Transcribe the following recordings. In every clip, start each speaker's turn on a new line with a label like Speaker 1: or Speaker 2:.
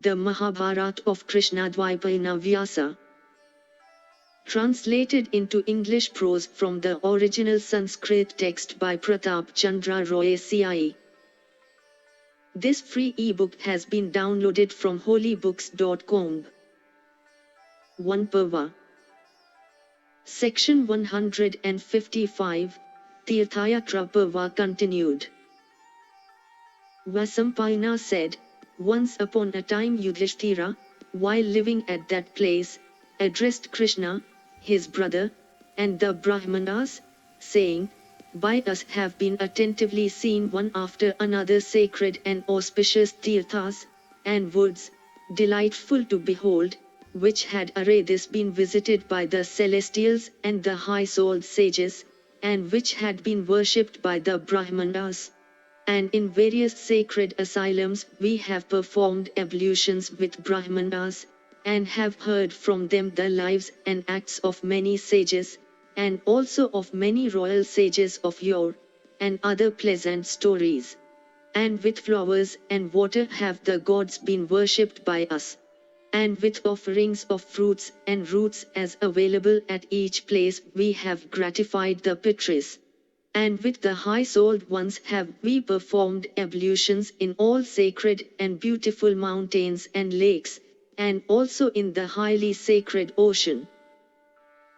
Speaker 1: the Mahabharata of Krishna-Dwaipayana Vyasa. Translated into English prose from the original Sanskrit text by Pratap Chandra Roy C.I.E. This free ebook has been downloaded from holybooks.com. Vana Parva. Section 155, Tirthayatra Parva continued. Vasampayana said, once upon a time Yudhishthira, while living at that place, addressed Krishna, his brother, and the Brahmanas, saying, by us have been attentively seen one after another sacred and auspicious tirthas, and woods, delightful to behold, which had array this been visited by the celestials and the high-souled sages, and which had been worshipped by the Brahmanas. And in various sacred asylums we have performed ablutions with Brahmanas, and have heard from them the lives and acts of many sages, and also of many royal sages of yore, and other pleasant stories. And with flowers and water have the gods been worshipped by us. And with offerings of fruits and roots as available at each place we have gratified the Pitris. And with the high-souled ones have we performed ablutions in all sacred and beautiful mountains and lakes, and also in the highly sacred ocean.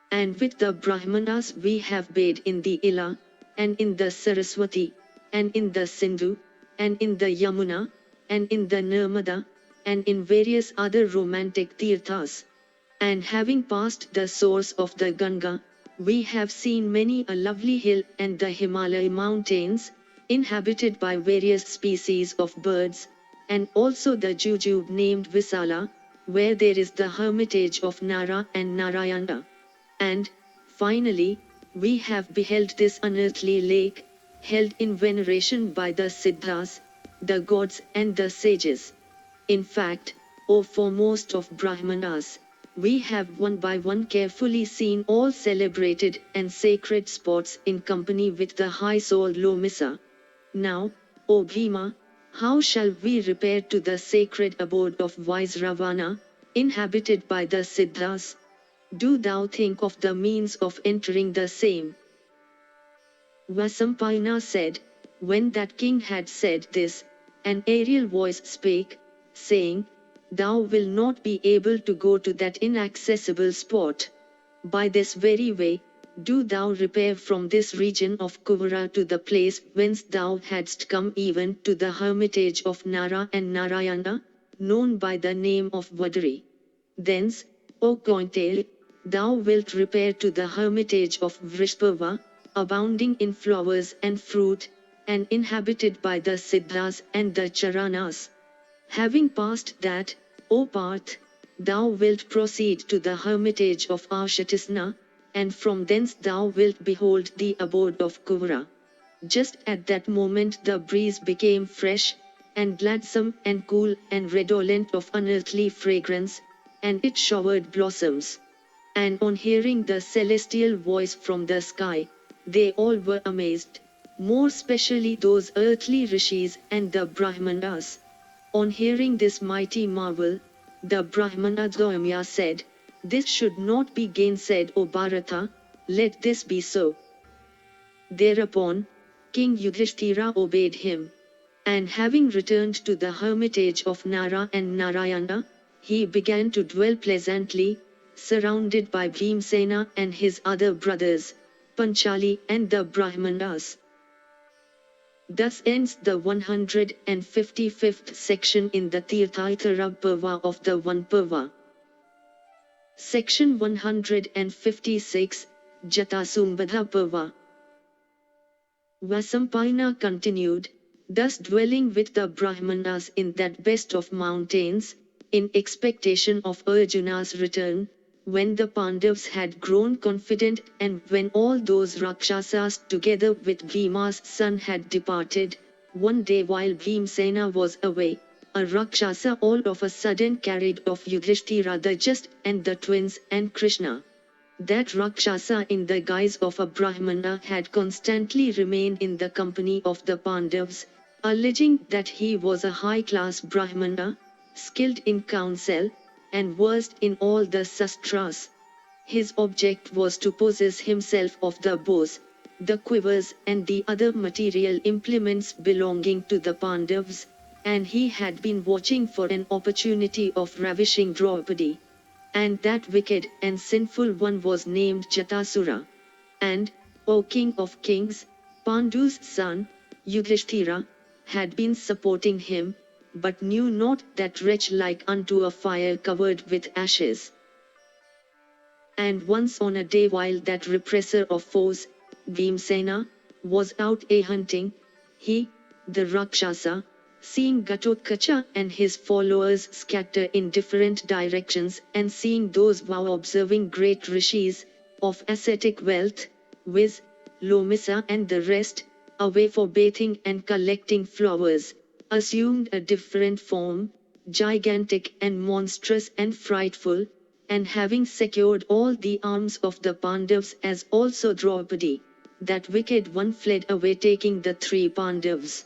Speaker 1: And with the Brahmanas we have bathed in the Ila, and in the Saraswati, and in the Sindhu, and in the Yamuna, and in the Narmada, and in various other romantic tirthas. And having passed the source of the Ganga, we have seen many a lovely hill and the Himalaya mountains, inhabited by various species of birds, and also the Juju named Visala, where there is the hermitage of Nara and Narayana. And, finally, we have beheld this unearthly lake, held in veneration by the Siddhas, the gods and the sages. In fact, O foremost of Brahmanas, we have one by one carefully seen all celebrated and sacred spots in company with the high-souled Lomisa. Now, O Bhima, how shall we repair to the sacred abode of wise Ravana, inhabited by the Siddhas? Do thou think of the means of entering the same. Vasampayana said, when that king had said this, an aerial voice spake, saying, thou wilt not be able to go to that inaccessible spot. By this very way, do thou repair from this region of Kuvara to the place whence thou hadst come, even to the hermitage of Nara and Narayana, known by the name of Vadari. Thence, O Cointail, thou wilt repair to the hermitage of Vrishparva, abounding in flowers and fruit, and inhabited by the Siddhas and the Charanas. Having passed that, O Parth, thou wilt proceed to the hermitage of Ashatisna, and from thence thou wilt behold the abode of Kuvara. Just at that moment the breeze became fresh, and gladsome and cool and redolent of unearthly fragrance, and it showered blossoms. And on hearing the celestial voice from the sky, they all were amazed, more specially those earthly rishis and the Brahmanas. On hearing this mighty marvel, the Brahmana Dvayamya said, this should not be gainsaid, O Bharata, let this be so. Thereupon, King Yudhishthira obeyed him. And having returned to the hermitage of Nara and Narayana, he began to dwell pleasantly, surrounded by Bhimsena and his other brothers, Panchali and the Brahmanas. Thus ends the 155th section in the Tirthayatra Parva of the Vana Parva. Section 156, Jatasambhadha Parva. Vasampayana continued, thus dwelling with the Brahmanas in that best of mountains, in expectation of Arjuna's return, when the Pandavas had grown confident and when all those Rakshasas together with Bhima's son had departed, one day while Bhimsena was away, a Rakshasa all of a sudden carried off Yudhishthira the just and the twins and Krishna. That Rakshasa in the guise of a Brahmana had constantly remained in the company of the Pandavas, alleging that he was a high-class Brahmana, skilled in counsel, and versed in all the sastras. His object was to possess himself of the bows, the quivers and the other material implements belonging to the Pandavas, and he had been watching for an opportunity of ravishing Draupadi. And that wicked and sinful one was named Jatasura. And, O King of Kings, Pandu's son, Yudhishthira, had been supporting him, but knew not that wretch like unto a fire covered with ashes. And once on a day while that repressor of foes, Bhimsena, was out a-hunting, he, the Rakshasa, seeing Gatotkacha and his followers scatter in different directions and seeing those vow observing great rishis, of ascetic wealth, viz., Lomisa and the rest, away for bathing and collecting flowers, assumed a different form, gigantic and monstrous and frightful, and having secured all the arms of the Pandavas as also Draupadi, that wicked one fled away taking the 3 Pandavas.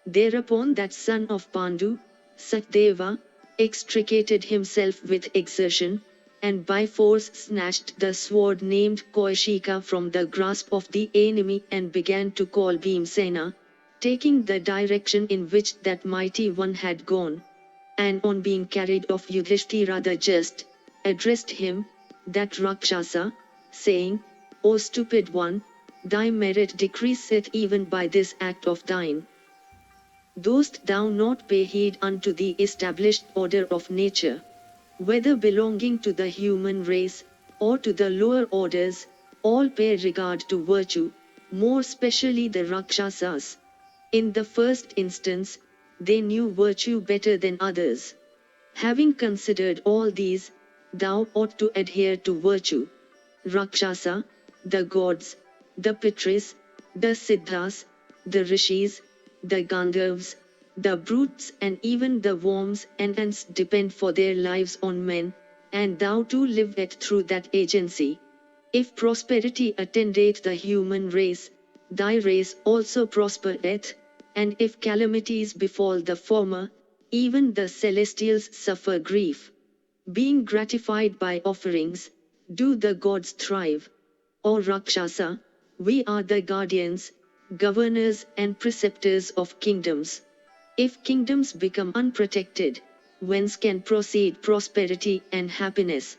Speaker 1: Thereupon that son of Pandu, Satdeva, extricated himself with exertion, and by force snatched the sword named Kaushika from the grasp of the enemy and began to call Bhimsena, taking the direction in which that mighty one had gone. And on being carried off Yudhishthira the just, addressed him, that Rakshasa, saying, O stupid one, thy merit decreaseth even by this act of thine. Dost thou not pay heed unto the established order of nature? Whether belonging to the human race, or to the lower orders, all pay regard to virtue, more specially the Rakshasas. In the first instance, they knew virtue better than others. Having considered all these, thou ought to adhere to virtue. Rakshasa, the gods, the Pitris, the Siddhas, the Rishis, the Gandharvas, the brutes and even the worms and ants depend for their lives on men, and thou too livest through that agency. If prosperity attendeth the human race, thy race also prospereth, and if calamities befall the former, even the celestials suffer grief. Being gratified by offerings, do the gods thrive. O Rakshasa, we are the guardians, governors and preceptors of kingdoms. If kingdoms become unprotected, whence can proceed prosperity and happiness?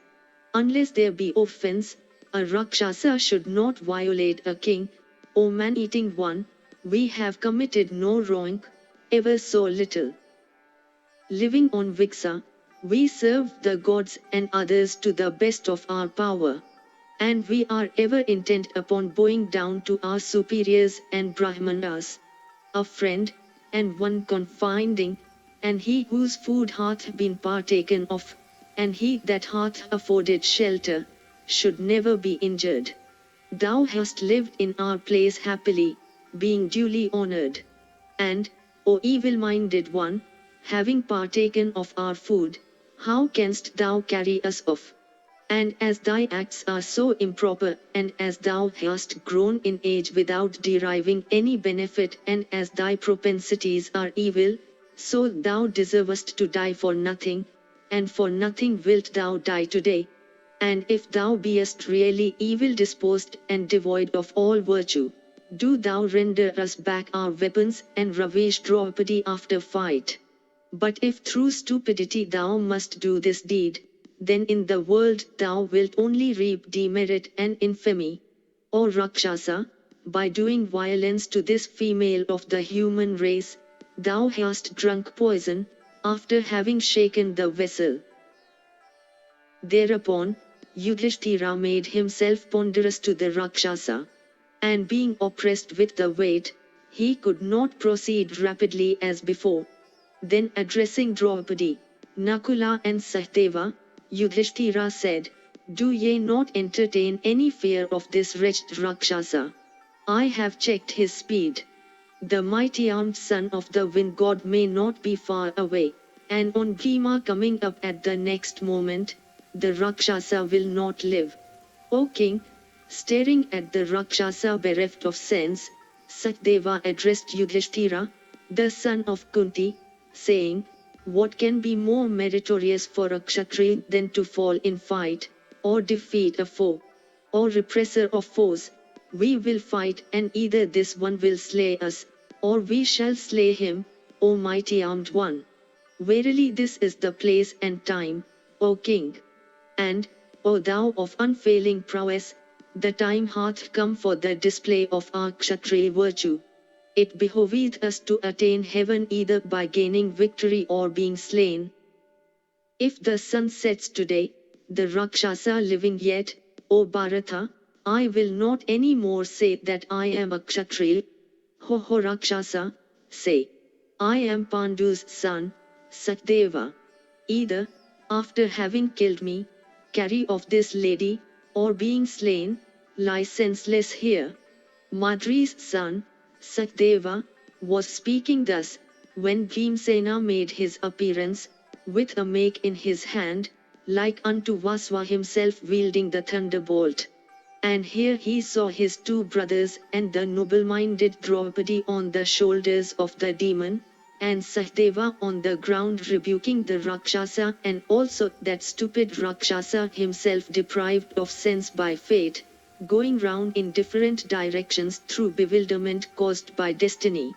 Speaker 1: Unless there be offense, a Rakshasa should not violate a king. O man-eating one, we have committed no wrong, ever so little. Living on Viksa, we serve the gods and others to the best of our power. And we are ever intent upon bowing down to our superiors and Brahmanas. A friend, and one confiding, and he whose food hath been partaken of, and he that hath afforded shelter, should never be injured. Thou hast lived in our place happily, being duly honored. And, O evil-minded one, having partaken of our food, how canst thou carry us off? And as thy acts are so improper, and as thou hast grown in age without deriving any benefit, and as thy propensities are evil, so thou deservest to die for nothing, and for nothing wilt thou die today. And if thou beest really evil disposed and devoid of all virtue, do thou render us back our weapons and ravish Draupadi after fight. But if through stupidity thou must do this deed, then in the world thou wilt only reap demerit and infamy. O Rakshasa, by doing violence to this female of the human race, thou hast drunk poison, after having shaken the vessel. Thereupon, Yudhishthira made himself ponderous to the Rakshasa, and being oppressed with the weight, he could not proceed rapidly as before. Then addressing Draupadi, Nakula and Sahdeva, Yudhishthira said, Do ye not entertain any fear of this wretched Rakshasa? I have checked his speed. The mighty armed son of the wind god may not be far away, and on Bhima coming up at the next moment, the Rakshasa will not live. O king, staring at the Rakshasa bereft of sense, Satyadeva addressed Yudhishthira, the son of Kunti, saying, What can be more meritorious for a Kshatriya than to fall in fight, or defeat a foe, or repressor of foes? We will fight, and either this one will slay us, or we shall slay him, O mighty armed one. Verily this is the place and time, O king. And, O thou of unfailing prowess, the time hath come for the display of our Kshatriya virtue. It behoveth us to attain heaven either by gaining victory or being slain. If the sun sets today, the Rakshasa living yet, O Bharata, I will not any more say that I am a Kshatriya. Ho Rakshasa, say, I am Pandu's son, Satdeva. Either, after having killed me, carry off this lady, or being slain, lie senseless here. Madri's son, Satdeva, was speaking thus, when Bhimsena made his appearance, with a make in his hand, like unto Vasva himself wielding the thunderbolt. And here he saw his two brothers and the noble-minded Draupadi on the shoulders of the demon, and Sahdeva on the ground rebuking the Rakshasa, and also that stupid Rakshasa himself deprived of sense by fate, going round in different directions through bewilderment caused by destiny.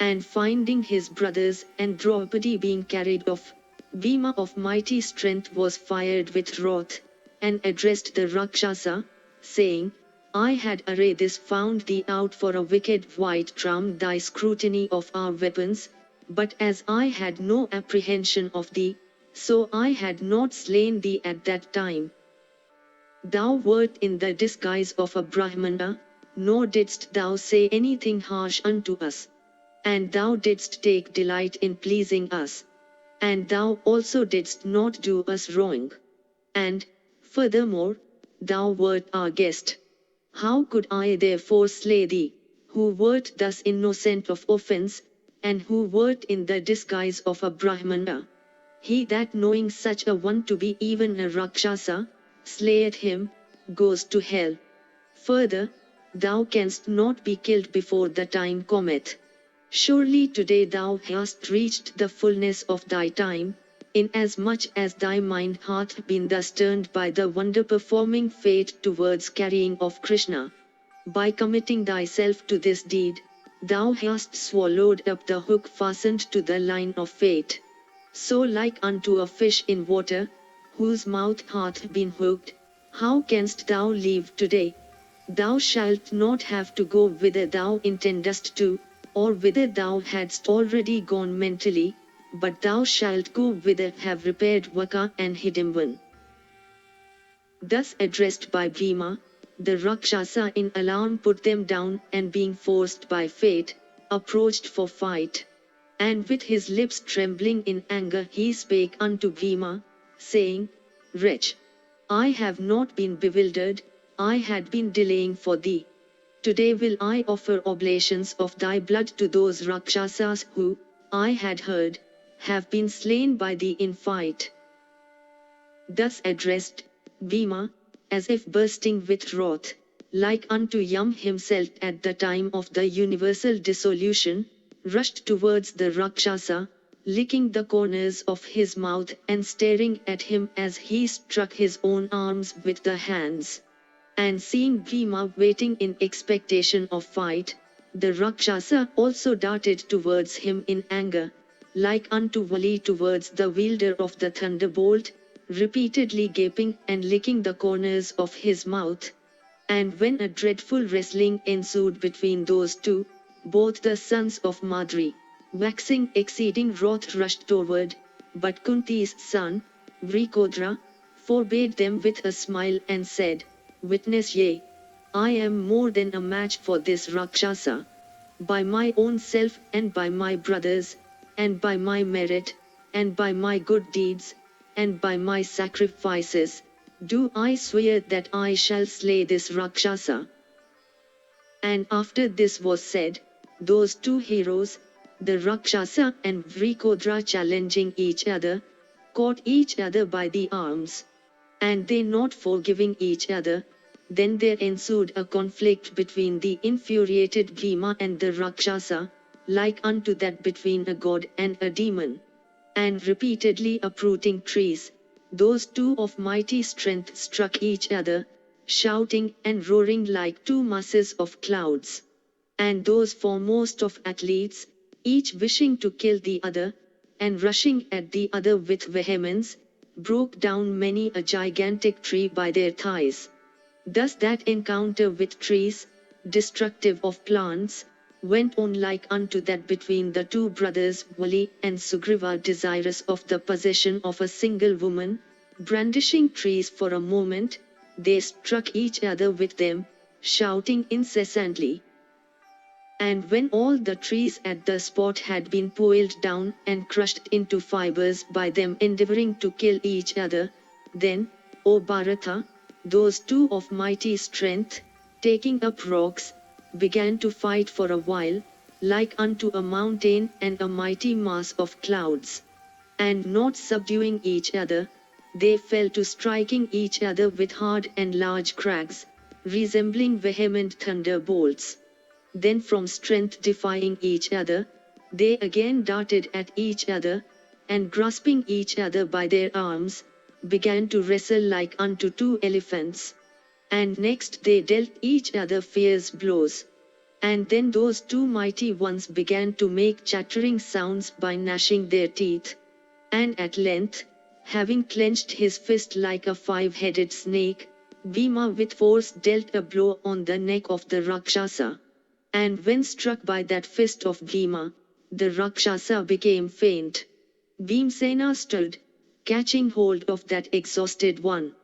Speaker 1: And finding his brothers and Draupadi being carried off, Bhima of mighty strength was fired with wrath, and addressed the Rakshasa, saying, I had array this found thee out for a wicked wight tram thy scrutiny of our weapons, but as I had no apprehension of thee, so I had not slain thee at that time. Thou wert in the disguise of a Brahmana, nor didst thou say anything harsh unto us. And thou didst take delight in pleasing us. And thou also didst not do us wrong. And, furthermore, thou wert our guest. How could I therefore slay thee, who wert thus innocent of offence, and who wert in the disguise of a Brahmana? He that knowing such a one to be even a Rakshasa, slayeth him, goes to hell. Further, thou canst not be killed before the time cometh. Surely today thou hast reached the fullness of thy time, inasmuch as thy mind hath been thus turned by the wonder-performing fate towards carrying of Krishna. By committing thyself to this deed, thou hast swallowed up the hook fastened to the line of fate. So like unto a fish in water, whose mouth hath been hooked, how canst thou leave today? Thou shalt not have to go whither thou intendest to, or whither thou hadst already gone mentally, but thou shalt go whither have repaired Vaka and Hidimban. Thus addressed by Bhima, the Rakshasa in alarm put them down, and being forced by fate, approached for fight. And with his lips trembling in anger he spake unto Bhima, saying, Wretch! I have not been bewildered, I had been delaying for thee. Today will I offer oblations of thy blood to those Rakshasas who, I had heard, have been slain by thee in fight. Thus addressed, Bhima, as if bursting with wrath, like unto Yam himself at the time of the universal dissolution, rushed towards the Rakshasa, licking the corners of his mouth and staring at him as he struck his own arms with the hands. And seeing Bhima waiting in expectation of fight, the Rakshasa also darted towards him in anger, like unto Vali towards the wielder of the thunderbolt, repeatedly gaping and licking the corners of his mouth. And when a dreadful wrestling ensued between those two, both the sons of Madri, waxing exceeding wroth rushed toward, but Kunti's son, Vrikodra, forbade them with a smile and said, Witness ye, I am more than a match for this Rakshasa. By my own self and by my brothers, and by my merit, and by my good deeds, and by my sacrifices, do I swear that I shall slay this Rakshasa. And after this was said, those two heroes, the Rakshasa and Vrikodra challenging each other, caught each other by the arms. And they not forgiving each other, then there ensued a conflict between the infuriated Bhima and the Rakshasa, like unto that between a god and a demon. and repeatedly uprooting trees, those two of mighty strength struck each other, shouting and roaring like two masses of clouds. And those foremost of athletes, each wishing to kill the other, and rushing at the other with vehemence, broke down many a gigantic tree by their thighs. Thus that encounter with trees, destructive of plants, went on like unto that between the two brothers Vali and Sugriva, desirous of the possession of a single woman, brandishing trees for a moment, they struck each other with them, shouting incessantly. And when all the trees at the spot had been pulled down and crushed into fibers by them endeavoring to kill each other, then, O Bharata, those two of mighty strength, taking up rocks, began to fight for a while, like unto a mountain and a mighty mass of clouds. And not subduing each other, they fell to striking each other with hard and large crags, resembling vehement thunderbolts. Then from strength defying each other, they again darted at each other, and grasping each other by their arms, began to wrestle like unto two elephants. And next they dealt each other fierce blows. And then those two mighty ones began to make chattering sounds by gnashing their teeth. And at length, having clenched his fist like a five-headed snake, Bhima with force dealt a blow on the neck of the Rakshasa. And when struck by that fist of Bhima, the Rakshasa became faint. Bhimsena stood, catching hold of that exhausted one.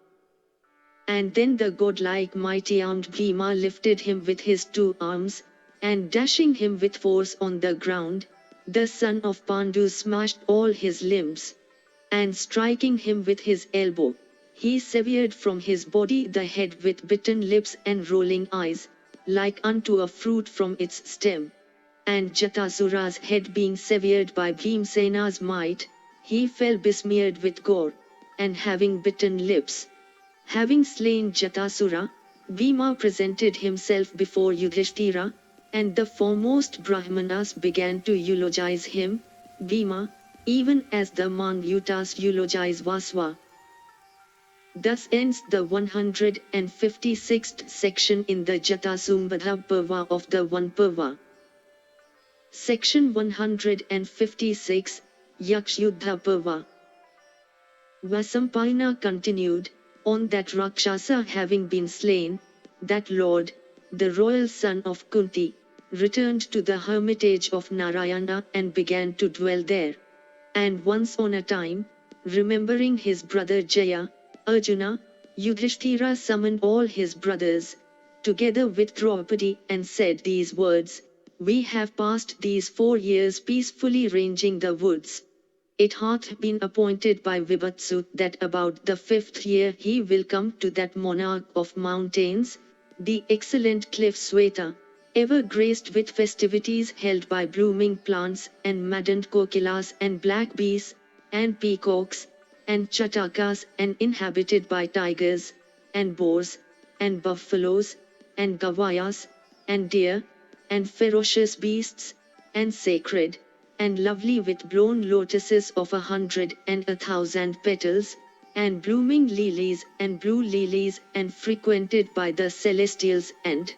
Speaker 1: And then the godlike mighty-armed Bhima lifted him with his two arms, and dashing him with force on the ground, the son of Pandu smashed all his limbs. And striking him with his elbow, he severed from his body the head with bitten lips and rolling eyes, like unto a fruit from its stem. And Jatasura's head being severed by Bhimsena's might, he fell besmeared with gore, and having bitten lips. Having slain Jatasura, Bhima presented himself before Yudhishthira, and the foremost Brahmanas began to eulogize him, Bhima, even as the Mangyutas eulogize Vasva. Thus ends the 156th section in the Jatasambhadha Parva of the Vana Parva. Section 156, Yakshayuddha Parva. Vasampayana continued, on that Rakshasa having been slain, that lord, the royal son of Kunti, returned to the hermitage of Narayana and began to dwell there. And once on a time, remembering his brother Jaya, Arjuna, Yudhishthira summoned all his brothers, together with Draupadi, and said these words, "We have passed these 4 years peacefully ranging the woods. It hath been appointed by Vibhatsu that about the 5th year he will come to that monarch of mountains, the excellent cliff Sweta, ever graced with festivities held by blooming plants and maddened kokilas and black bees, and peacocks, and chatakas, and inhabited by tigers, and boars, and buffaloes, and gavayas, and deer, and ferocious beasts, and sacred, and lovely with blown lotuses of 100 and 1,000 petals, and blooming lilies and blue lilies, and frequented by the celestials and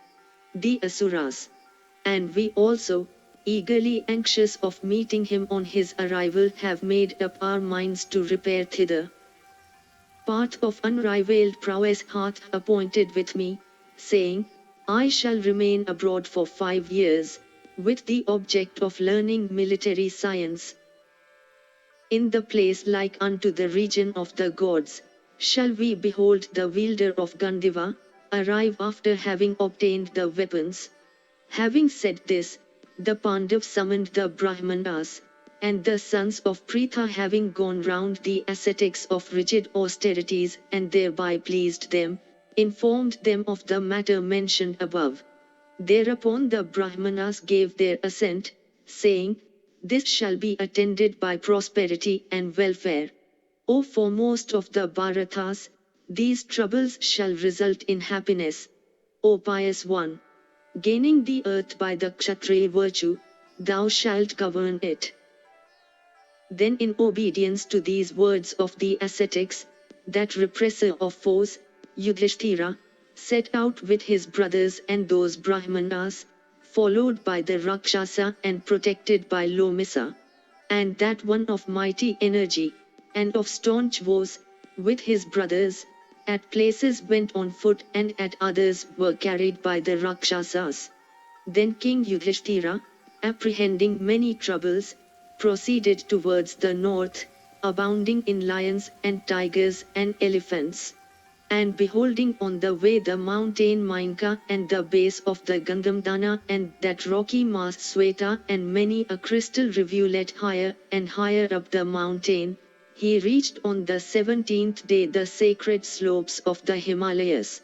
Speaker 1: the asuras. And we also, eagerly anxious of meeting him on his arrival, have made up our minds to repair thither. Path of unrivaled prowess hath appointed with me, saying, I shall remain abroad for 5 years, with the object of learning military science. In the place like unto the region of the gods, shall we behold the wielder of Gandiva, arrive after having obtained the weapons. Having said this, the Pandavas summoned the Brahmanas, and the sons of Pritha having gone round the ascetics of rigid austerities and thereby pleased them, informed them of the matter mentioned above. Thereupon the Brahmanas gave their assent, saying, This shall be attended by prosperity and welfare. O foremost of the Bharatas, these troubles shall result in happiness. O pious one! Gaining the earth by the Kshatriya virtue, thou shalt govern it. Then in obedience to these words of the ascetics, that repressor of foes, Yudhishthira, set out with his brothers and those Brahmanas, followed by the Rakshasa and protected by Lomisa. And that one of mighty energy, and of staunch voice, with his brothers, at places went on foot and at others were carried by the Rakshasas. Then King Yudhishthira, apprehending many troubles, proceeded towards the north, abounding in lions and tigers and elephants. And beholding on the way the mountain Mainka and the base of the Gandhamdana and that rocky mass Sweta and many a crystal rivulet higher and higher up the mountain, he reached on the 17th day the sacred slopes of the Himalayas.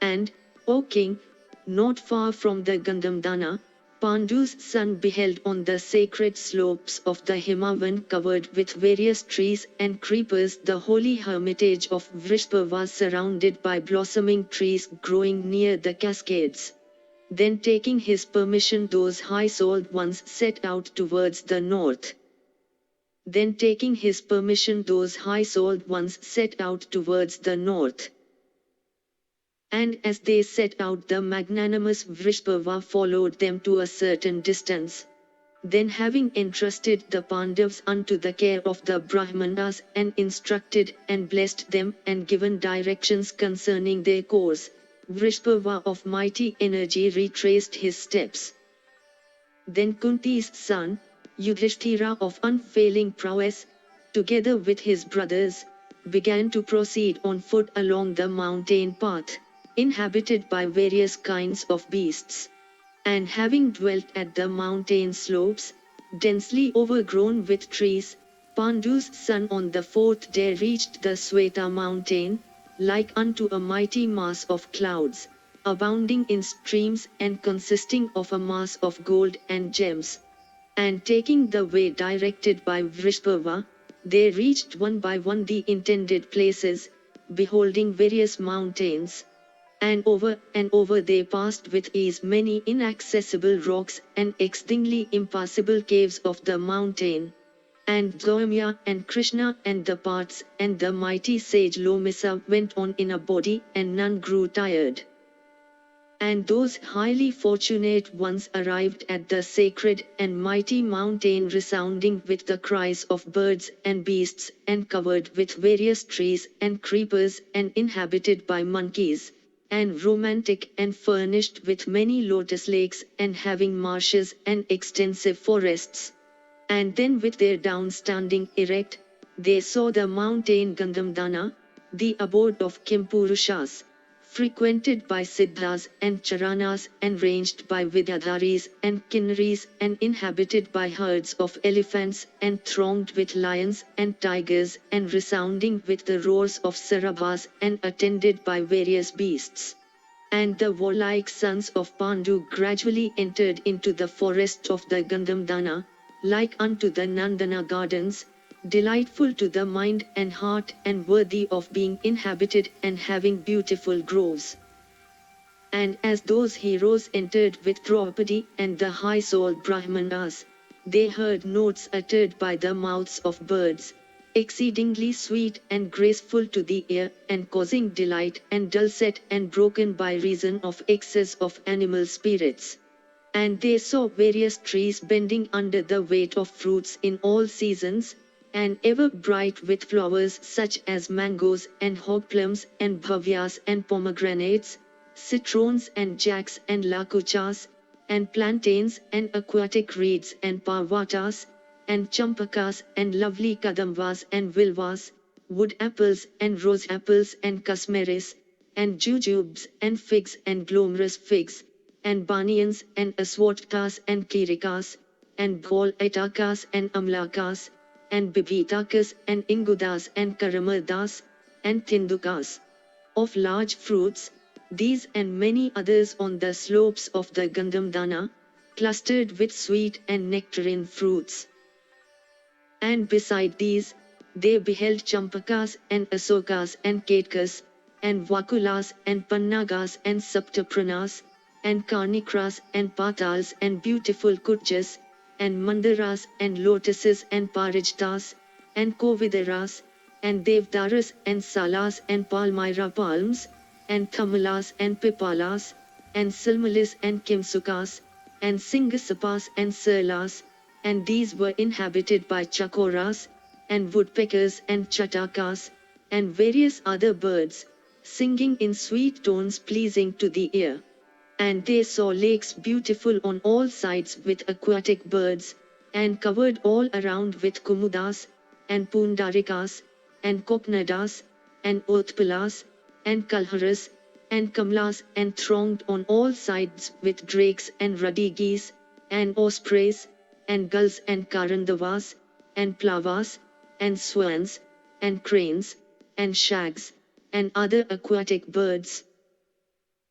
Speaker 1: And, O king, not far from the Gandhamdana, Pandu's son beheld on the sacred slopes of the Himavan covered with various trees and creepers the holy hermitage of Vrishpava surrounded by blossoming trees growing near the cascades. Then taking his permission those high-souled ones set out towards the north. Then taking his permission those high-souled ones set out towards the north. And as they set out the magnanimous Vrishpava followed them to a certain distance. Then having entrusted the Pandavas unto the care of the Brahmanas and instructed and blessed them and given directions concerning their course, Vrishpava of mighty energy retraced his steps. Then Kunti's son, Yudhishthira of unfailing prowess, together with his brothers, began to proceed on foot along the mountain path, inhabited by various kinds of beasts. And having dwelt at the mountain slopes, densely overgrown with trees, Pandu's son on the 4th day reached the Sweta mountain, like unto a mighty mass of clouds, abounding in streams and consisting of a mass of gold and gems. And taking the way directed by Vrishpava, they reached one by one the intended places, beholding various mountains. And over they passed with ease many inaccessible rocks and exceedingly impassable caves of the mountain. And Dharmya and Krishna and the Parths and the mighty sage Lomisa went on in a body and none grew tired. And those highly fortunate ones arrived at the sacred and mighty mountain resounding with the cries of birds and beasts and covered with various trees and creepers and inhabited by monkeys, and romantic and furnished with many lotus lakes and having marshes and extensive forests. And then with their downstanding erect, they saw the mountain Gandhamdana, the abode of Kimpurushas, frequented by Siddhas and Charanas and ranged by Vidyadharis and Kinnaris and inhabited by herds of elephants and thronged with lions and tigers and resounding with the roars of Sarabhas and attended by various beasts. And the warlike sons of Pandu gradually entered into the forest of the Gandhamdana, like unto the Nandana gardens, delightful to the mind and heart and worthy of being inhabited and having beautiful groves. And as those heroes entered with Draupadi and the high-souled Brahmanas, they heard notes uttered by the mouths of birds, exceedingly sweet and graceful to the ear and causing delight and dulcet and broken by reason of excess of animal spirits. And they saw various trees bending under the weight of fruits in all seasons, and ever bright with flowers such as mangoes and hog plums and bhavyas and pomegranates, citrons and jacks and lakuchas, and plantains and aquatic reeds and parvatas, and champakas and lovely kadambas and vilvas, wood apples and rose apples and kasmeris, and jujubes and figs and glomerous figs, and banians and aswatthas and kirikas, and bhol itakas and amlakas, and bibitakas and ingudas and karamaldas, and tindukas. Of large fruits, these and many others on the slopes of the Gandhamdana, clustered with sweet and nectarine fruits. And beside these, they beheld champakas and asokas and ketkas, and vakulas and pannagas and saptapranas, and karnikras and patals and beautiful kutjas, and mandaras and lotuses and parijtas, and kovidaras, and devdaras and salas and palmyra palms, and thamalas and pipalas, and silmalis and kimsukas, and singasapas and serlas, and these were inhabited by chakoras, and woodpeckers and chatakas, and various other birds, singing in sweet tones pleasing to the ear. And they saw lakes beautiful on all sides with aquatic birds, and covered all around with kumudas, and pundarikas, and kopnadas, and utpalas, and kalharas, and kamlas, and thronged on all sides with drakes and ruddy geese, and ospreys, and gulls and karandavas, and plavas, and swans, and cranes, and shags, and other aquatic birds.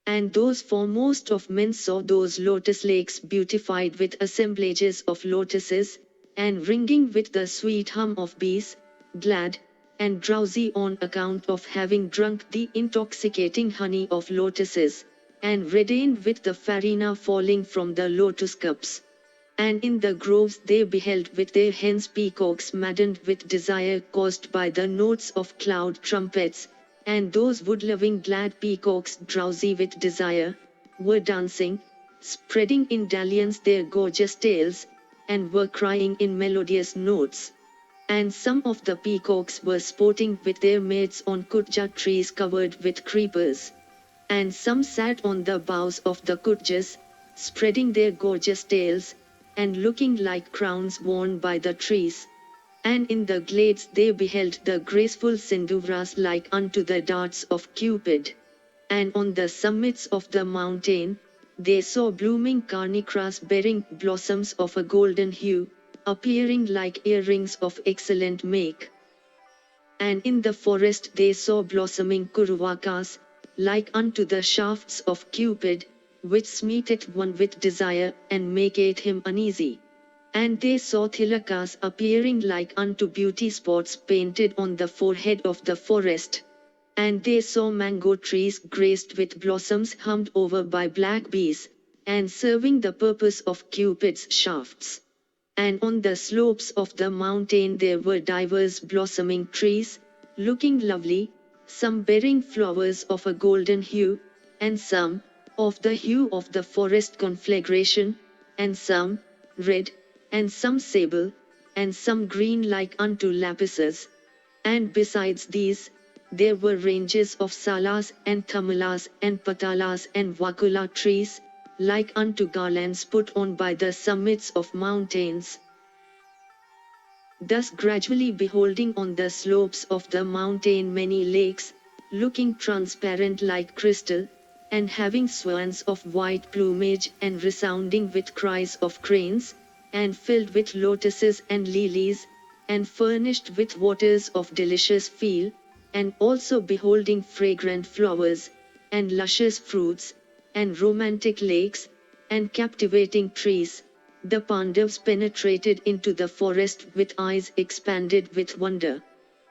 Speaker 1: And those foremost of men saw those lotus lakes beautified with assemblages of lotuses, and ringing with the sweet hum of bees, glad, and drowsy on account of having drunk the intoxicating honey of lotuses, and reddened with the farina falling from the lotus cups. And in the groves they beheld with their hens peacocks maddened with desire caused by the notes of cloud trumpets, and those wood-loving glad peacocks drowsy with desire, were dancing, spreading in dalliance their gorgeous tails, and were crying in melodious notes. And some of the peacocks were sporting with their mates on kutja trees covered with creepers. And some sat on the boughs of the kutjas, spreading their gorgeous tails, and looking like crowns worn by the trees. And in the glades they beheld the graceful sinduvras like unto the darts of Cupid. And on the summits of the mountain, they saw blooming carnicras bearing blossoms of a golden hue, appearing like earrings of excellent make. And in the forest they saw blossoming kuruvakas, like unto the shafts of Cupid, which smeeteth one with desire, and maketh him uneasy. And they saw thilakas appearing like unto beauty spots painted on the forehead of the forest. And they saw mango trees graced with blossoms hummed over by black bees, and serving the purpose of Cupid's shafts. And on the slopes of the mountain there were divers blossoming trees, looking lovely, some bearing flowers of a golden hue, and some, of the hue of the forest conflagration, and some, red, and some sable, and some green like unto lapises. And besides these, there were ranges of salas and thamalas and patalas and vakula trees, like unto garlands put on by the summits of mountains. Thus gradually beholding on the slopes of the mountain many lakes, looking transparent like crystal, and having swans of white plumage and resounding with cries of cranes, and filled with lotuses and lilies, and furnished with waters of delicious feel, and also beholding fragrant flowers, and luscious fruits, and romantic lakes, and captivating trees, the Pandavas penetrated into the forest with eyes expanded with wonder.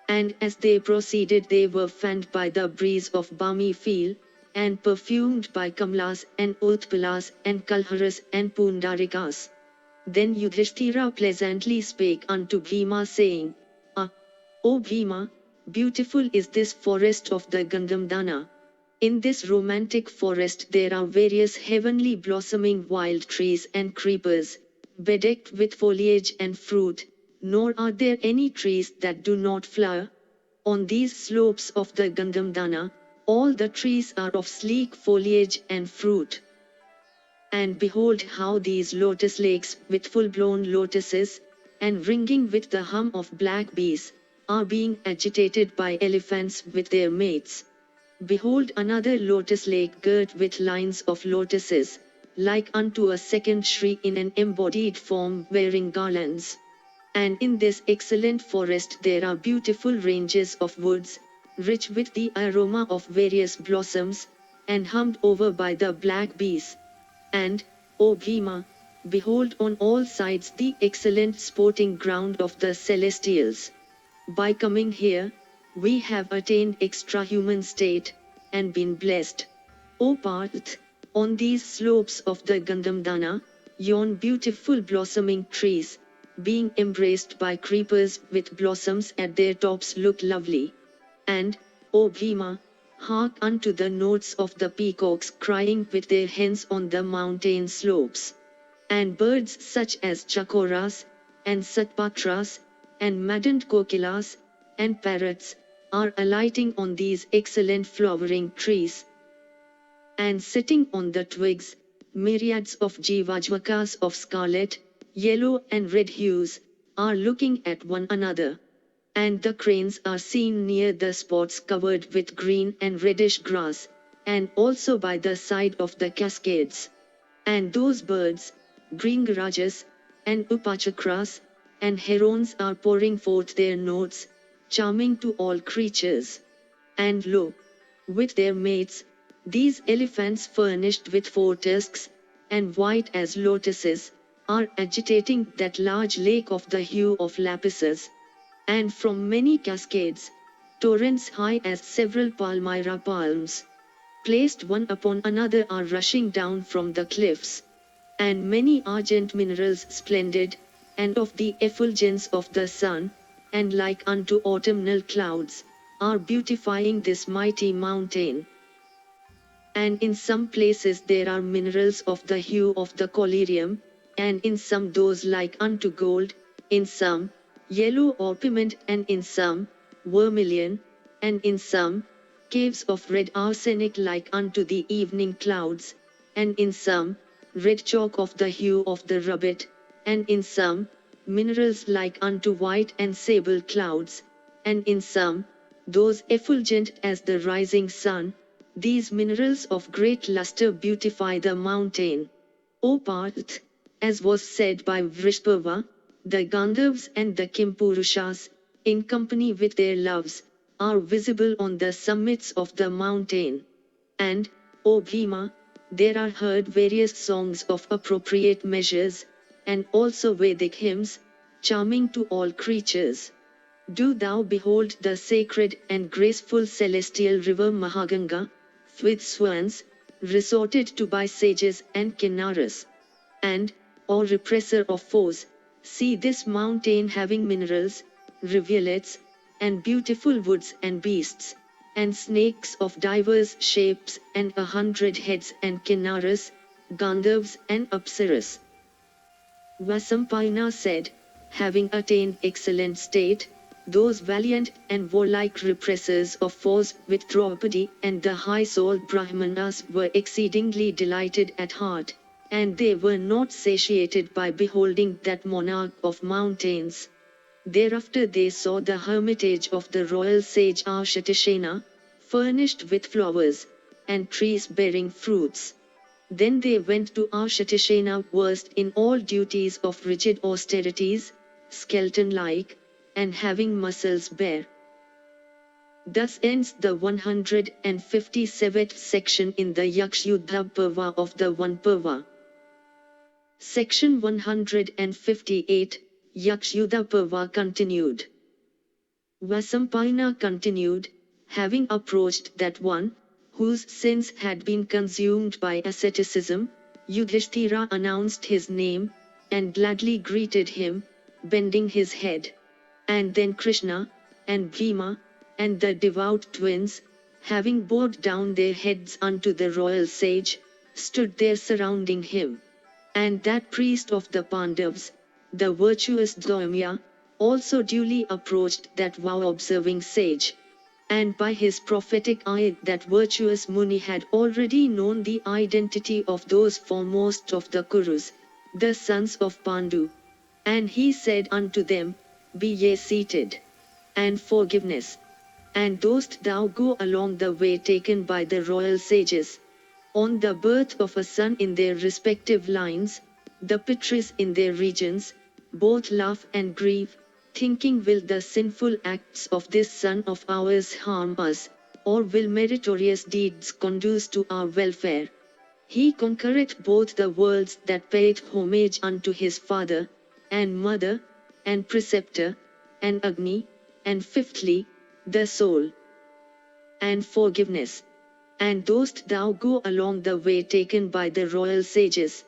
Speaker 1: And as they proceeded they were fanned by the breeze of balmy feel, and perfumed by kamlas and utpalas and kalharas and pundarikas. Then Yudhishthira pleasantly spake unto Bhima saying, Ah, O Bhima, beautiful is this forest of the Gandhamdana. In this romantic forest there are various heavenly blossoming wild trees and creepers, bedecked with foliage and fruit, nor are there any trees that do not flower. On these slopes of the Gandhamdana, all the trees are of sleek foliage and fruit. And behold how these lotus lakes, with full-blown lotuses, and ringing with the hum of black bees, are being agitated by elephants with their mates. Behold another lotus lake girt with lines of lotuses, like unto a second Shri in an embodied form wearing garlands. And in this excellent forest there are beautiful ranges of woods, rich with the aroma of various blossoms, and hummed over by the black bees. And, O Bhima, behold on all sides the excellent sporting ground of the celestials. By coming here, we have attained extra-human state, and been blessed. O Parth, on these slopes of the Gandhamdana, yon beautiful blossoming trees, being embraced by creepers with blossoms at their tops look lovely. And, O Bhima, hark unto the notes of the peacocks crying with their hens on the mountain slopes. And birds such as chakoras, and satpatras, and maddened kokilas, and parrots, are alighting on these excellent flowering trees. And sitting on the twigs, myriads of jivajvakas of scarlet, yellow and red hues, are looking at one another. And the cranes are seen near the spots covered with green and reddish grass, and also by the side of the cascades. And those birds, Bhringarajas, and Upachakras, and herons are pouring forth their notes, charming to all creatures. And lo, with their mates, these elephants furnished with 4 tusks, and white as lotuses, are agitating that large lake of the hue of lapises. And from many cascades, torrents high as several palmyra palms, placed one upon another, are rushing down from the cliffs. And many argent minerals splendid, and of the effulgence of the sun, and like unto autumnal clouds, are beautifying this mighty mountain. And in some places there are minerals of the hue of the collyrium, and in some those like unto gold, in some, yellow orpiment, and in some, vermilion, and in some, caves of red arsenic like unto the evening clouds, and in some, red chalk of the hue of the rubet, and in some, minerals like unto white and sable clouds, and in some, those effulgent as the rising sun. These minerals of great luster beautify the mountain. O Parth, as was said by Vrishparva, the Gandharvas and the Kimpurushas, in company with their loves, are visible on the summits of the mountain. And, O Bhima, there are heard various songs of appropriate measures, and also Vedic hymns, charming to all creatures. Do thou behold the sacred and graceful celestial river Mahaganga, with swans, resorted to by sages and kinnaras. And, O represser of foes, see this mountain having minerals, rivulets, and beautiful woods and beasts, and snakes of divers shapes, and 100 heads, and kinnaras, Gandharvas and Apsaras. Vasampayana said, having attained excellent state, those valiant and warlike repressors of foes with Draupadi and the high-souled Brahmanas were exceedingly delighted at heart, and they were not satiated by beholding that monarch of mountains. Thereafter they saw the hermitage of the royal sage Ashatashena, furnished with flowers, and trees bearing fruits. Then they went to Ashatashena, versed in all duties of rigid austerities, skeleton-like, and having muscles bare. Thus ends the 157th section in the Yakshayuddha Parva of the Vana Parva. Section 158, Yakshayuddha Parva continued. Vasampayana continued, having approached that one, whose sins had been consumed by asceticism, Yudhishthira announced his name, and gladly greeted him, bending his head. And then Krishna, and Bhima, and the devout twins, having bowed down their heads unto the royal sage, stood there surrounding him. And that priest of the Pandavas, the virtuous Dharmya, also duly approached that vow-observing sage. And by his prophetic eye that virtuous Muni had already known the identity of those foremost of the Kurus, the sons of Pandu. And he said unto them, Be ye seated. And forgiveness. And dost thou go along the way taken by the royal sages? On the birth of a son in their respective lines, the Pitris in their regions, both laugh and grieve, thinking will the sinful acts of this son of ours harm us, or will meritorious deeds conduce to our welfare? He conquereth both the worlds that payeth homage unto his father, and mother, and preceptor, and Agni, and fifthly, the soul. And forgiveness. And dost thou go along the way taken by the royal sages?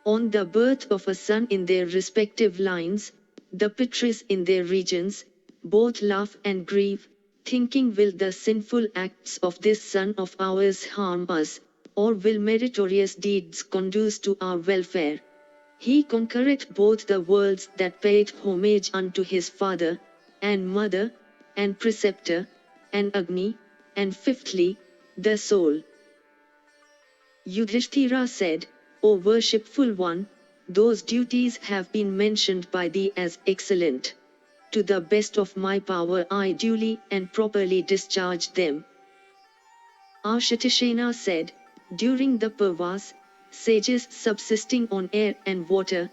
Speaker 1: On the birth of a son in their respective lines, the Pitris in their regions, both laugh and grieve, thinking, will the sinful acts of this son of ours harm us, or will meritorious deeds conduce to our welfare? He conquereth both the worlds that payeth homage unto his father, and mother, and preceptor, and Agni, and fifthly, the soul. Yudhishthira said, O worshipful one, those duties have been mentioned by thee as excellent. To the best of my power I duly and properly discharged them. Ashatisena said, during the Parvas, sages subsisting on air and water,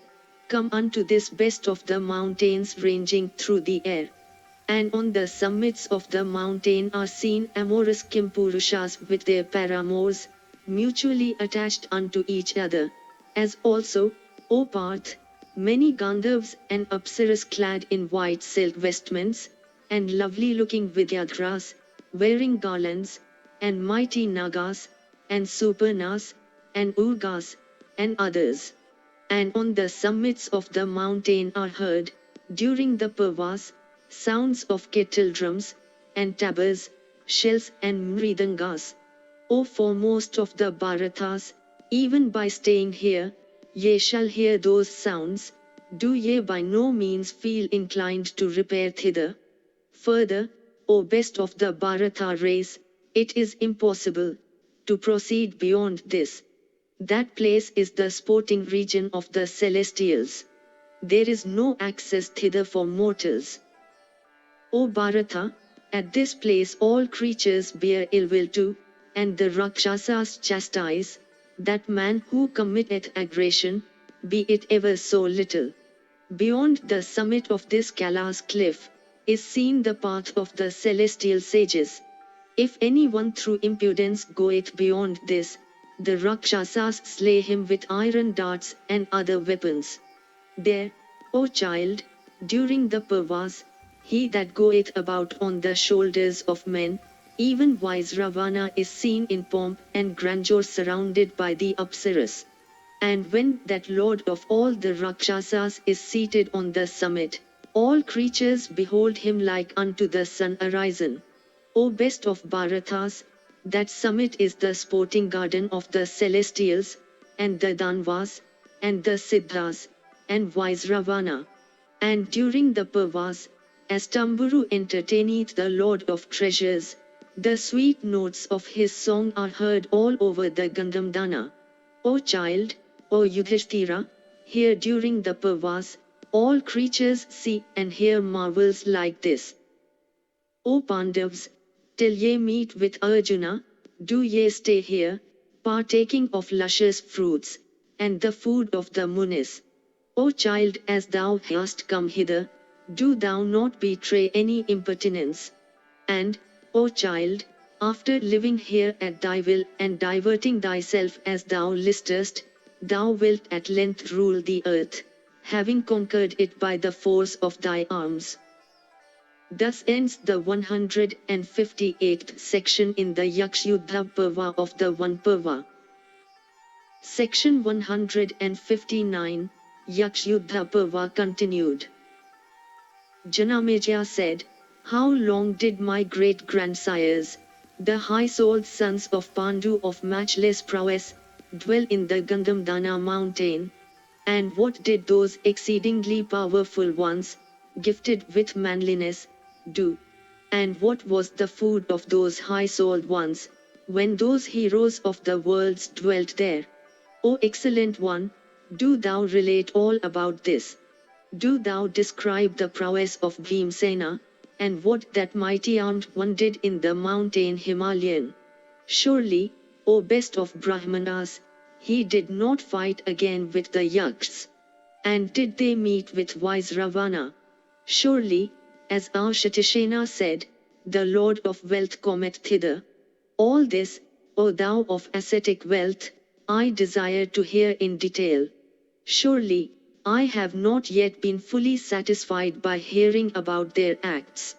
Speaker 1: come unto this best of the mountains ranging through the air. And on the summits of the mountain are seen amorous Kimpurushas with their paramours, mutually attached unto each other, as also, O Parth, many Gandharvas and Apsaras clad in white silk vestments, and lovely-looking Vidyadhras, wearing garlands, and mighty Nagas, and Suparnas, and Urgas, and others. And on the summits of the mountain are heard, during the Parvas, sounds of kettle drums, and tabors, shells and mridangas. O foremost of the Bharatas, even by staying here, ye shall hear those sounds, do ye by no means feel inclined to repair thither? Further, O best of the Bharata race, it is impossible to proceed beyond this. That place is the sporting region of the celestials. There is no access thither for mortals. O Bharata, at this place all creatures bear ill will to, and the Rakshasas chastise, that man who committeth aggression, be it ever so little. Beyond the summit of this Kailas cliff, is seen the path of the celestial sages. If anyone through impudence goeth beyond this, the Rakshasas slay him with iron darts and other weapons. There, O child, during the Parvas, he that goeth about on the shoulders of men, even wise Ravana is seen in pomp and grandeur surrounded by the Apsaras. And when that lord of all the Rakshasas is seated on the summit, all creatures behold him like unto the sun arisen. O best of Bharatas, that summit is the sporting garden of the celestials, and the Danvas, and the Siddhas, and wise Ravana. And during the Parvas, as Tamburu entertaineth the Lord of treasures, the sweet notes of his song are heard all over the Gandhamdana. O child, O Yudhishthira, here during the Parvas, all creatures see and hear marvels like this. O Pandavas, till ye meet with Arjuna, do ye stay here, partaking of luscious fruits, and the food of the Munis. O child, as thou hast come hither, do thou not betray any impertinence. And, O child, after living here at thy will and diverting thyself as thou listest, thou wilt at length rule the earth, having conquered it by the force of thy arms. Thus ends the 158th section in the Yakshayuddha Parva of the Vana Parva. Section 159, Yakshayuddha Parva continued. Janamejaya said, how long did my great-grandsires, the high-souled sons of Pandu of matchless prowess, dwell in the Gandhamdana mountain? And what did those exceedingly powerful ones, gifted with manliness, do? And what was the food of those high-souled ones, when those heroes of the worlds dwelt there? O excellent one, do thou relate all about this. Do thou describe the prowess of Bhimsena, and what that mighty armed one did in the mountain Himalayan. Surely, O best of Brahmanas, he did not fight again with the Yakshas. And did they meet with wise Ravana? Surely, as Ashatisena said, the Lord of wealth cometh thither. All this, O thou of ascetic wealth, I desire to hear in detail. Surely, I have not yet been fully satisfied by hearing about their acts.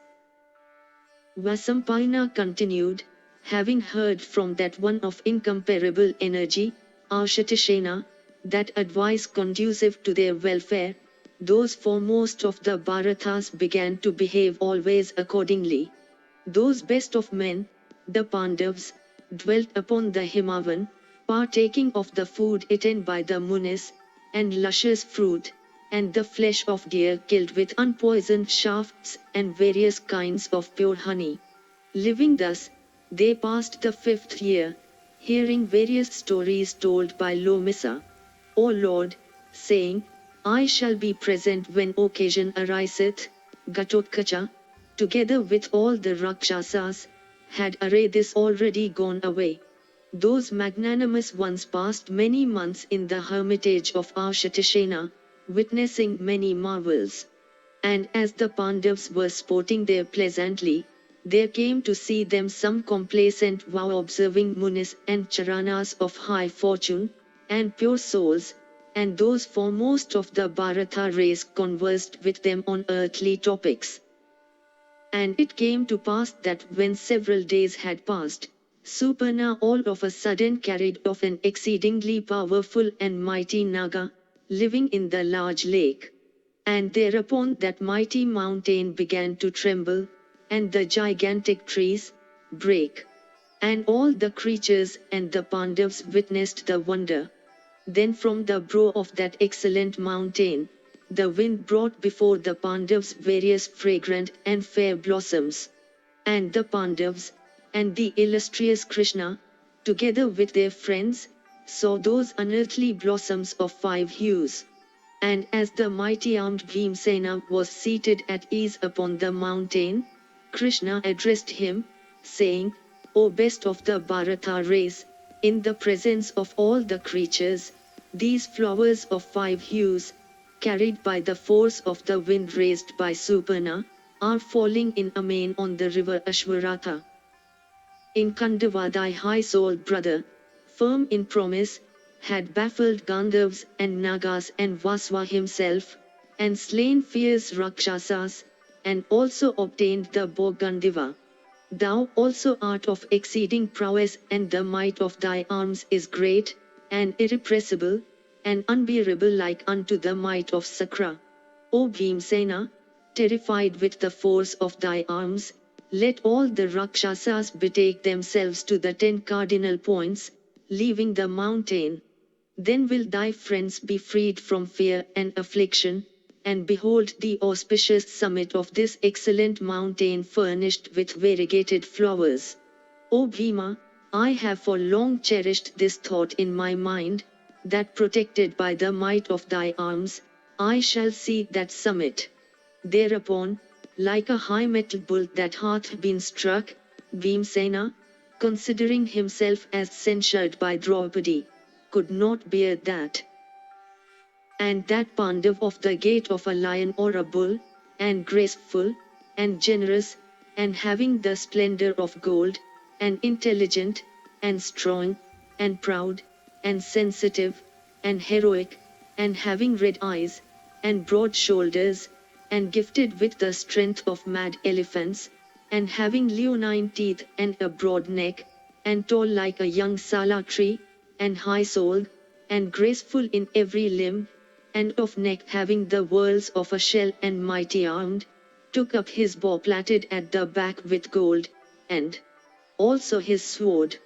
Speaker 1: Vasampayana continued, having heard from that one of incomparable energy, Ashatisena, that advice conducive to their welfare, those foremost of the Bharatas began to behave always accordingly. Those best of men, the Pandavas, dwelt upon the Himavan, partaking of the food eaten by the Munis, and luscious fruit, and the flesh of deer killed with unpoisoned shafts and various kinds of pure honey. Living thus, they passed the 5th year, hearing various stories told by Lomisa. O Lord, saying, I shall be present when occasion ariseth, Gatotkacha, together with all the Rakshasas, had array this already gone away. Those magnanimous ones passed many months in the hermitage of Ashatashena, witnessing many marvels. And as the Pandavas were sporting there pleasantly, there came to see them some complacent vow-observing munis and charanas of high fortune, and pure souls, and those foremost of the Bharata race conversed with them on earthly topics. And it came to pass that when several days had passed, Suparna all of a sudden carried off an exceedingly powerful and mighty Naga, living in the large lake. And thereupon that mighty mountain began to tremble, and the gigantic trees break. And all the creatures and the Pandavas witnessed the wonder. Then from the brow of that excellent mountain, the wind brought before the Pandavas various fragrant and fair blossoms. And the Pandavas, and the illustrious Krishna, together with their friends, saw those unearthly blossoms of 5 hues. And as the mighty armed Bhimsena was seated at ease upon the mountain, Krishna addressed him, saying, O best of the Bharata race, in the presence of all the creatures, these flowers of 5 hues, carried by the force of the wind raised by Suparna, are falling in amain on the river Ashwaratha. In Kandava thy high-souled brother, firm in promise, had baffled Gandharvas and Nagas and Vasva himself, and slain fierce Rakshasas, and also obtained the bow Gandiva. Thou also art of exceeding prowess, and the might of thy arms is great, and irrepressible, and unbearable like unto the might of Sakra. O Bhimsena, terrified with the force of thy arms, let all the Rakshasas betake themselves to the 10 cardinal points, leaving the mountain. Then will thy friends be freed from fear and affliction, and behold the auspicious summit of this excellent mountain furnished with variegated flowers. O Bhima, I have for long cherished this thought in my mind, that protected by the might of thy arms, I shall see that summit. Thereupon, like a high metal bull that hath been struck, Bhimsena, considering himself as censured by Draupadi, could not bear that. And that Pandav of the gait of a lion or a bull, and graceful, and generous, and having the splendor of gold, and intelligent, and strong, and proud, and sensitive, and heroic, and having red eyes, and broad shoulders, and gifted with the strength of mad elephants, and having leonine teeth and a broad neck, and tall like a young sala tree, and high-souled, and graceful in every limb, and of neck having the whorls of a shell and mighty armed, took up his bow plaited at the back with gold, and also his sword,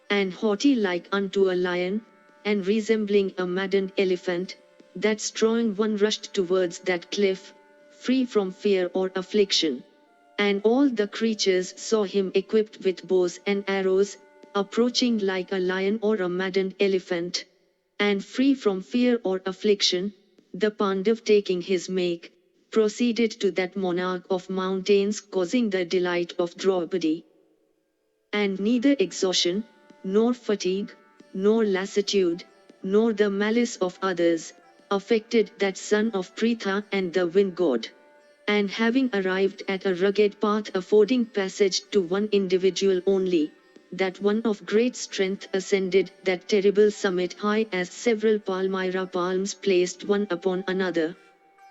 Speaker 1: and haughty like unto a lion, and resembling a maddened elephant, that strong one rushed towards that cliff, free from fear or affliction. And all the creatures saw him equipped with bows and arrows, approaching like a lion or a maddened elephant. And free from fear or affliction, the Pandav taking his make, proceeded to that monarch of mountains causing the delight of Draupadi. And neither exhaustion, nor fatigue, nor lassitude, nor the malice of others, affected that son of Pritha and the wind god. And having arrived at a rugged path affording passage to one individual only, that one of great strength ascended that terrible summit high as several palmyra palms placed one upon another.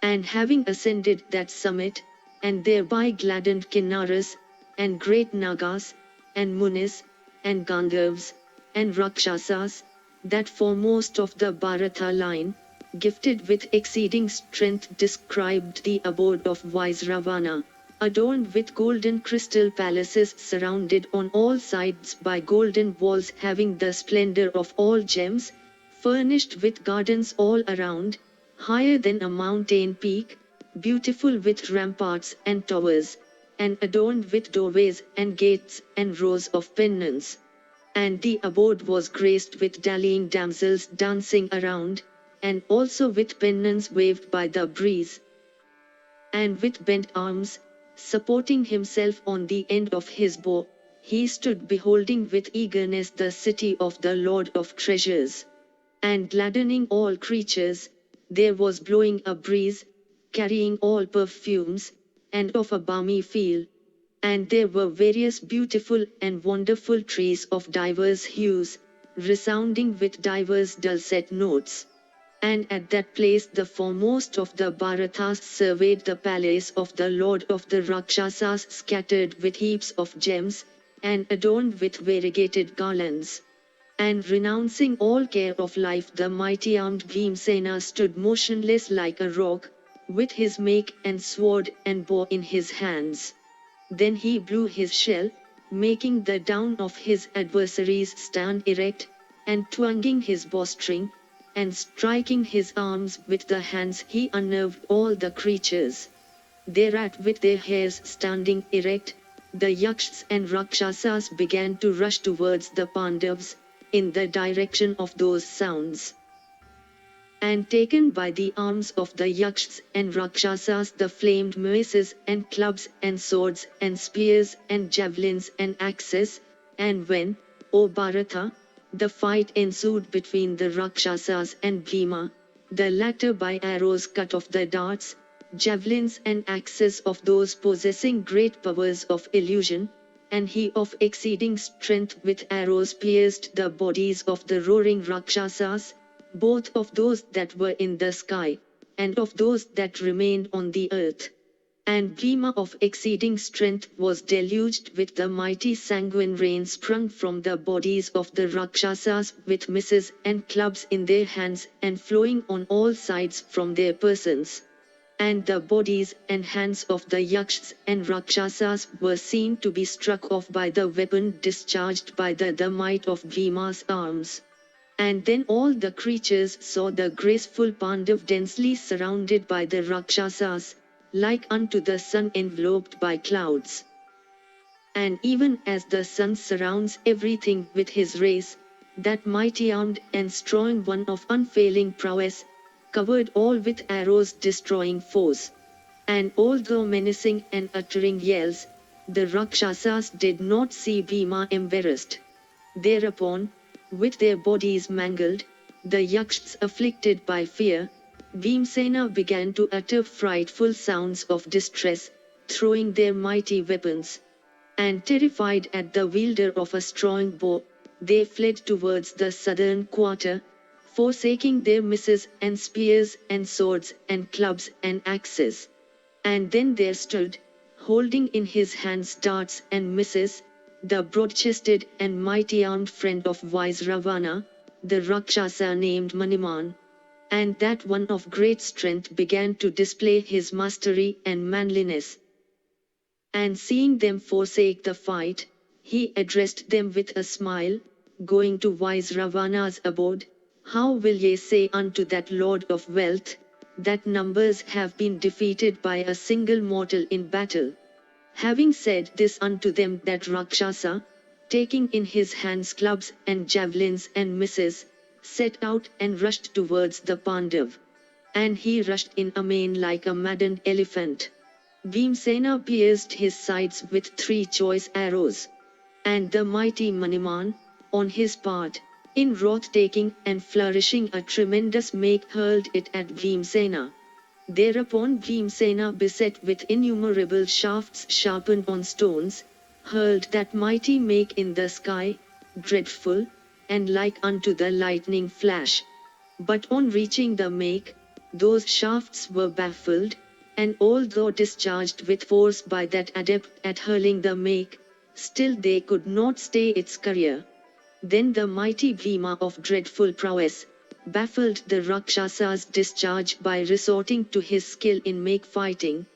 Speaker 1: And having ascended that summit, and thereby gladdened Kinnaras, and great Nagas, and Munis, and Gandharvas, and Rakshasas, that foremost of the Bharata line, gifted with exceeding strength, described the abode of wise Ravana, adorned with golden crystal palaces surrounded on all sides by golden walls having the splendor of all gems, furnished with gardens all around, higher than a mountain peak, beautiful with ramparts and towers, and adorned with doorways and gates and rows of pennons. And the abode was graced with dallying damsels dancing around, and also with pennons waved by the breeze. And with bent arms, supporting himself on the end of his bow, he stood beholding with eagerness the city of the Lord of Treasures. And gladdening all creatures, there was blowing a breeze, carrying all perfumes, and of a balmy feel. And there were various beautiful and wonderful trees of divers hues, resounding with divers dulcet notes. And at that place the foremost of the Bharatas surveyed the palace of the Lord of the Rakshasas scattered with heaps of gems, and adorned with variegated garlands. And renouncing all care of life, the mighty armed Bhimsena stood motionless like a rock, with his make and sword and bow in his hands. Then he blew his shell, making the down of his adversaries stand erect, and twanging his bowstring, and striking his arms with the hands, he unnerved all the creatures. Thereat, with their hairs standing erect, the Yakshas and Rakshasas began to rush towards the Pandavas, in the direction of those sounds. And taken by the arms of the Yakshas and Rakshasas, the flamed maces and clubs and swords and spears and javelins and axes, and when, O Bharata, the fight ensued between the Rakshasas and Bhima, the latter by arrows cut off the darts, javelins and axes of those possessing great powers of illusion, and he of exceeding strength with arrows pierced the bodies of the roaring Rakshasas, both of those that were in the sky, and of those that remained on the earth. And Bhima of exceeding strength was deluged with the mighty sanguine rain sprung from the bodies of the Rakshasas, with maces and clubs in their hands and flowing on all sides from their persons. And the bodies and hands of the Yakshas and Rakshasas were seen to be struck off by the weapon discharged by the might of Bhima's arms. And then all the creatures saw the graceful Pandav densely surrounded by the Rakshasas, like unto the sun enveloped by clouds. And even as the sun surrounds everything with his rays, that mighty armed and strong one of unfailing prowess, covered all with arrows destroying foes. And although menacing and uttering yells, the Rakshasas did not see Bhima embarrassed. Thereupon, with their bodies mangled, the Yakshas afflicted by fear, Bhimsena began to utter frightful sounds of distress, throwing their mighty weapons. And terrified at the wielder of a strong bow, they fled towards the southern quarter, forsaking their maces and spears and swords and clubs and axes. And then there stood, holding in his hands darts and maces, the broad-chested and mighty-armed friend of wise Ravana, the Rakshasa named Maniman. And that one of great strength began to display his mastery and manliness. And seeing them forsake the fight, he addressed them with a smile, going to wise Ravana's abode, "How will ye say unto that lord of wealth, that numbers have been defeated by a single mortal in battle?" Having said this unto them, that Rakshasa, taking in his hands clubs and javelins and maces, set out and rushed towards the Pandav. And he rushed in amain like a maddened elephant. Bhimsena pierced his sides with 3 choice arrows. And the mighty Maniman, on his part, in wrath taking and flourishing a tremendous make, hurled it at Bhimsena. Thereupon Bhimsena, beset with innumerable shafts sharpened on stones, hurled that mighty make in the sky, dreadful, and like unto the lightning flash. But on reaching the make, those shafts were baffled, and although discharged with force by that adept at hurling the make, still they could not stay its career. Then the mighty Bhima of dreadful prowess baffled the Rakshasa's discharge by resorting to his skill in make fighting.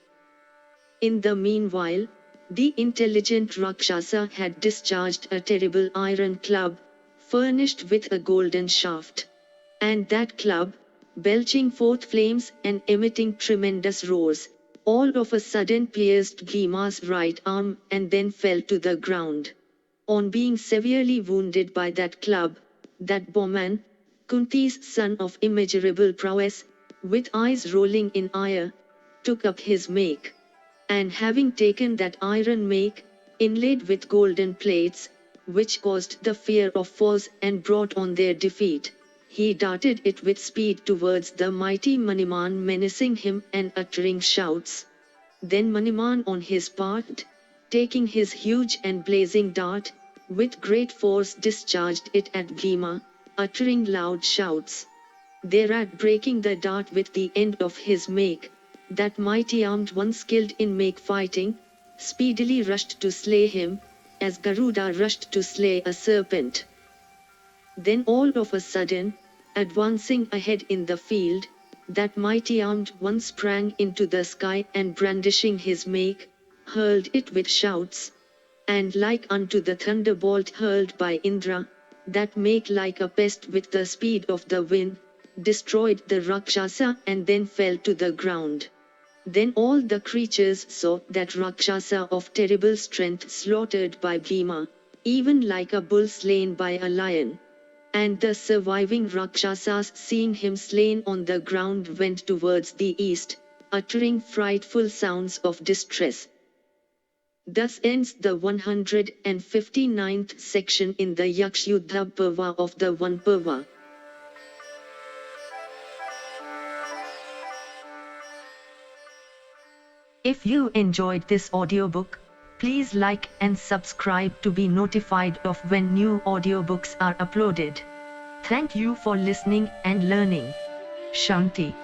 Speaker 1: In the meanwhile, the intelligent Rakshasa had discharged a terrible iron club, furnished with a golden shaft. And that club, belching forth flames and emitting tremendous roars, all of a sudden pierced Bhima's right arm and then fell to the ground. On being severely wounded by that club, that bowman, Kunti's son of immeasurable prowess, with eyes rolling in ire, took up his make. And having taken that iron make, inlaid with golden plates, which caused the fear of foes and brought on their defeat, he darted it with speed towards the mighty Maniman, menacing him and uttering shouts. Then Maniman on his part, taking his huge and blazing dart, with great force discharged it at Bhima, uttering loud shouts. Thereat breaking the dart with the end of his make, that mighty armed one skilled in make fighting, speedily rushed to slay him, as Garuda rushed to slay a serpent. Then all of a sudden, advancing ahead in the field, that mighty armed one sprang into the sky and brandishing his make, hurled it with shouts. And like unto the thunderbolt hurled by Indra, that make like a pest with the speed of the wind, destroyed the Rakshasa and then fell to the ground. Then all the creatures saw that Rakshasa of terrible strength slaughtered by Bhima, even like a bull slain by a lion. And the surviving Rakshasas, seeing him slain on the ground, went towards the east, uttering frightful sounds of distress. Thus ends the 159th section in the Yakshayuddha Parva of the Vana Parva. If you enjoyed this audiobook, please like and subscribe to be notified of when new audiobooks are uploaded. Thank you for listening and learning. Shanti.